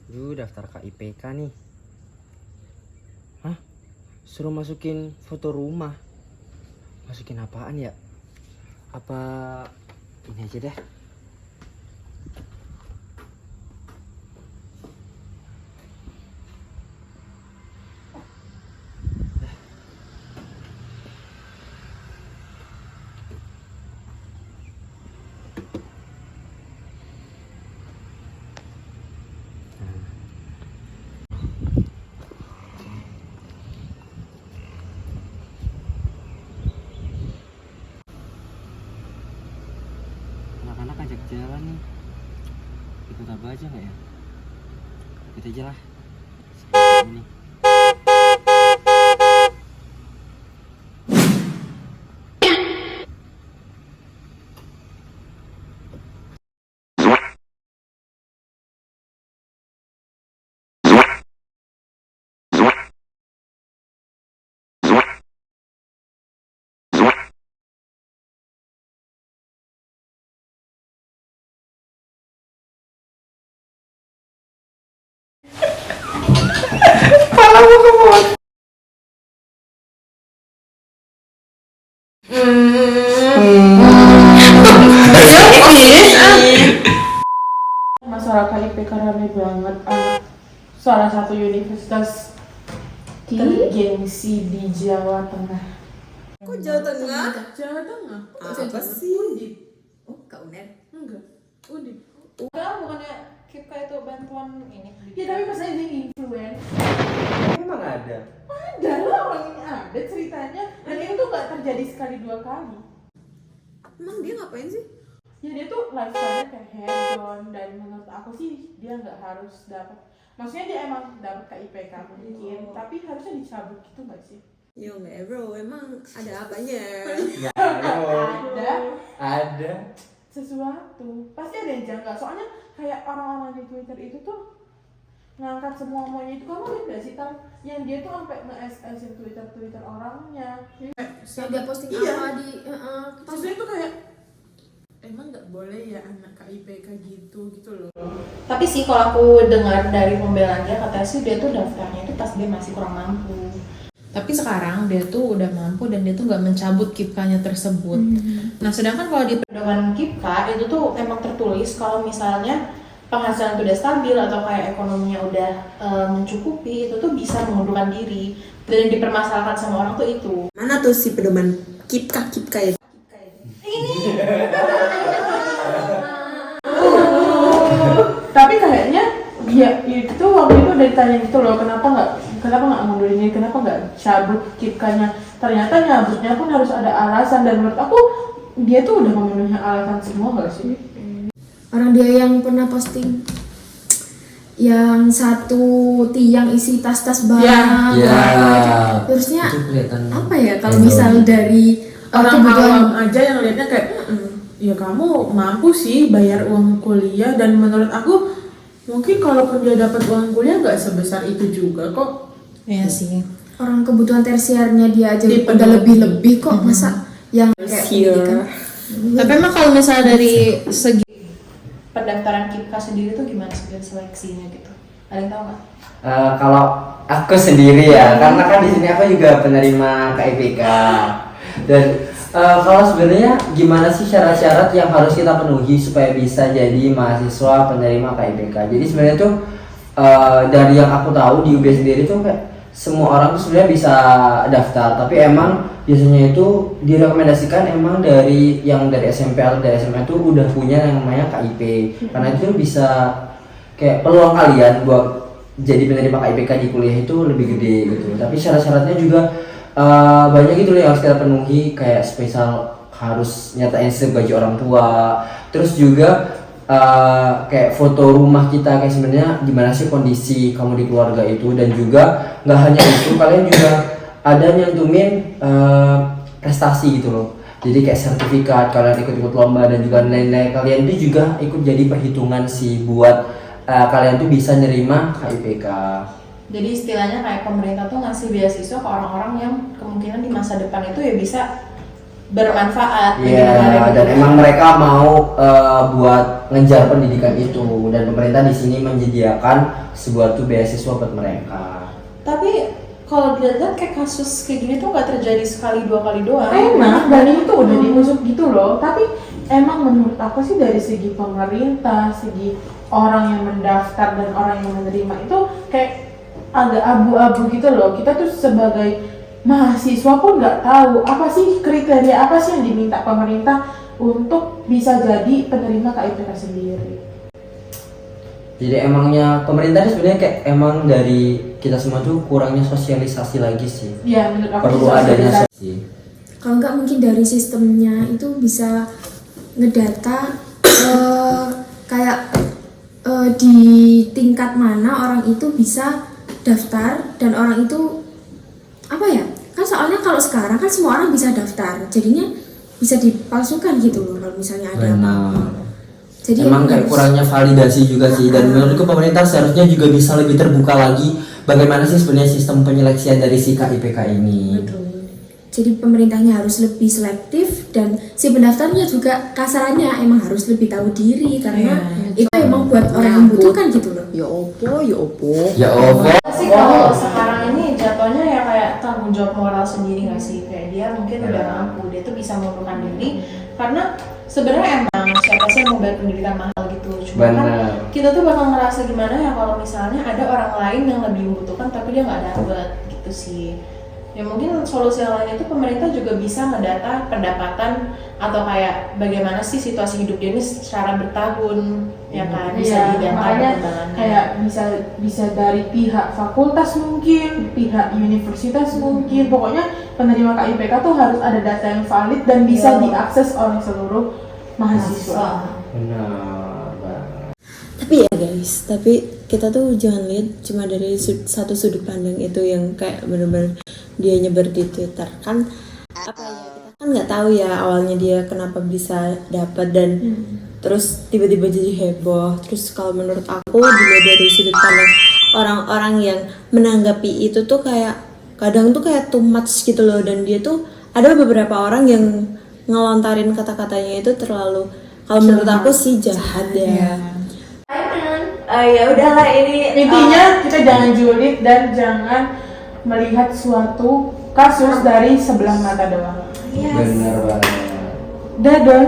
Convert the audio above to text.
Daftar KIPK nih. Hah? Suruh masukin foto rumah. Masukin apaan ya? Apa ini aja deh. Anak-anak ajak jalan nih. Ikut apa aja nggak ya? Ikut aja lah. Seperti ini. Masalah KIPK rame banget, anak salah satu universitas tergengsi di Jawa Tengah. Kok Jawa Tengah? Jawa Tengah? Apa sih? Undip. Oh, Kak Uner. Enggak, Undip. Enggak, bukannya KIPK itu bantuan ini. Ya tapi masa ini influence? Emang ada. Ada lah, orang ini ada ceritanya. Dan itu tuh gak terjadi sekali dua kali. Emang dia ngapain sih? Ya dia tuh lifestyle-nya kayak hands-on, dan menurut aku sih dia nggak harus dapat. Maksudnya dia emang dapat KIPK mungkin, tapi harusnya dicabut gitu nggak sih? Yo nggak bro, emang ada apanya? Ya, ada. Sesuatu pasti ada yang janggal. Soalnya kayak orang-orang di Twitter itu tuh ngangkat semua maunya itu. Kamu lihat nggak sih Tam? Yang dia tuh sampai nge-SS-in Twitter orangnya. Yang dia posting Iya. apa di Maksudnya itu kayak emang nggak boleh ya anak KIPK gitu loh. Tapi sih kalau aku dengar dari pembelaan dia, katanya sih dia tuh daftarnya itu pas dia masih kurang mampu. Tapi sekarang dia tuh udah mampu dan dia tuh nggak mencabut KIPK-nya tersebut. Nah, sedangkan kalau di Pedoman KIPK itu tuh emang tertulis kalau misalnya penghasilan tuh udah stabil atau kayak ekonominya udah mencukupi, itu tuh bisa mengundurkan diri. Dan yang dipermasalahkan sama orang tuh itu. mana tuh si pedoman KIPK itu? Tapi kayaknya dia itu waktu itu udah ditanya gitu loh, kenapa nggak mundurin ini, kenapa nggak cabut KIPK-nya. Ternyata nyabutnya pun harus ada alasan, dan menurut aku dia tuh udah memenuhi alasan semua nggak sih? Orang dia yang pernah posting yang satu tiang isi tas-tas barang. Ya. Harusnya Itu kelihatan. apa ya kalau misal dari Orang kebutuhan awam aja yang liatnya kayak ya kamu mampu sih bayar uang kuliah, dan menurut aku mungkin kalaupun dia dapat uang kuliah nggak sebesar itu juga kok. ya sih. orang kebutuhan tersiernya dia aja Dipenuhi. udah lebih kok masa yang kayak pendidikan. Tapi emang kalau misalnya dari segi Pendaftaran KIPK sendiri tuh gimana sih dan seleksinya gitu? Ada yang tahu nggak? Kalau aku sendiri ya, karena kan di sini aku juga penerima KIPK. Dan kalau sebenarnya gimana sih syarat-syarat yang harus kita penuhi supaya bisa jadi mahasiswa penerima KIPK? Jadi sebenarnya tuh dari yang aku tahu di UB sendiri tuh kayak semua orang tuh sebenarnya bisa daftar, tapi emang biasanya itu direkomendasikan emang dari yang dari SMP atau dari SMA itu udah punya yang namanya KIP, karena itu bisa kayak peluang kalian buat jadi penerima KIPK di kuliah itu lebih gede gitu. Tapi syarat-syaratnya juga banyak gitu loh yang harus kita penuhi, kayak spesial harus nyatain slip gaji orang tua, terus juga kayak foto rumah kita, kayak sebenarnya gimana sih kondisi kamu di keluarga itu. Dan juga nggak hanya itu, kalian juga ada nyantumin prestasi gitu loh, jadi kayak sertifikat kalian ikut lomba dan juga nilai-nilai kalian itu juga ikut jadi perhitungan sih buat kalian tuh bisa nerima KIPK. Jadi istilahnya kayak pemerintah tuh ngasih beasiswa ke orang-orang yang kemungkinan di masa depan itu ya bisa bermanfaat bagi Iya, negara dan juga. emang mereka mau buat ngejar pendidikan itu, dan pemerintah di sini menyediakan sebuah tuh beasiswa buat mereka. Tapi kalau dilihat kayak kasus kayak gini tuh nggak terjadi sekali dua kali doang. Enak, dan ini tuh udah diusut gitu loh. Tapi emang menurut aku sih dari segi pemerintah, segi orang yang mendaftar dan orang yang menerima itu kayak agak abu-abu gitu loh. Kita tuh sebagai mahasiswa pun nggak tahu apa sih kriteria apa sih yang diminta pemerintah untuk bisa jadi penerima KIPK sendiri. Jadi emangnya pemerintah ini sebenarnya kayak emang dari kita semua tuh kurangnya sosialisasi lagi sih. Ya menurut aku Perlu sih adanya sosialisasi. Kalau nggak mungkin dari sistemnya itu bisa ngedata kayak di tingkat mana orang itu bisa daftar dan orang itu apa ya, kan soalnya kalau sekarang kan semua orang bisa daftar, jadinya bisa dipalsukan gitu loh kalau misalnya ada apa-apa. Jadi Emang kayak harus- kurangnya validasi juga sih, dan menurutku pemerintah seharusnya juga bisa lebih terbuka lagi bagaimana sih sebenarnya sistem penyeleksian dari si KIPK ini. Jadi pemerintahnya harus lebih selektif dan si pendaftarnya juga kasarannya emang harus lebih tahu diri karena itu emang buat orang yang membutuhkan gitu loh. Ya opo, ya opo. Ya Allah. Sih kalau sekarang ini jatuhnya ya kayak tanggung jawab moral sendiri nggak sih, kayak dia mungkin udah mampu, dia tuh bisa mengundurkan diri karena sebenarnya emang siapa sih yang mau bayar pendidikan mahal gitu, cuma kan Benar. kita tuh bakal ngerasa gimana ya kalau misalnya ada orang lain yang lebih membutuhkan tapi dia nggak dapet gitu sih. Ya mungkin solusi yang lain itu pemerintah juga bisa ngedata pendapatan atau kayak bagaimana sih situasi hidup dia ini secara bertahun, ya kan, bisa Iya, didata makanya perkembangannya. kayak bisa dari pihak fakultas mungkin, pihak universitas mungkin, pokoknya penerima KIPK tuh harus ada data yang valid dan bisa Iya. diakses oleh seluruh mahasiswa. Benar banget. Tapi ya guys, tapi kita tuh jangan lihat cuma dari satu sudut pandang itu yang kayak bener-bener dia nyebar di Twitter kan, apa ya, kita kan nggak tahu ya awalnya dia kenapa bisa dapat dan terus tiba-tiba jadi heboh. Terus kalau menurut aku dilihat dari sudut pandang orang-orang yang menanggapi itu tuh kayak kadang tuh kayak too much gitu loh, dan dia tuh ada beberapa orang yang ngelontarin kata-katanya itu terlalu, kalau menurut aku sih jahat ya. Ya udahlah ini Intinya kita jangan julid dan jangan melihat suatu kasus dari sebelah mata doang. Benar banget. Dadah.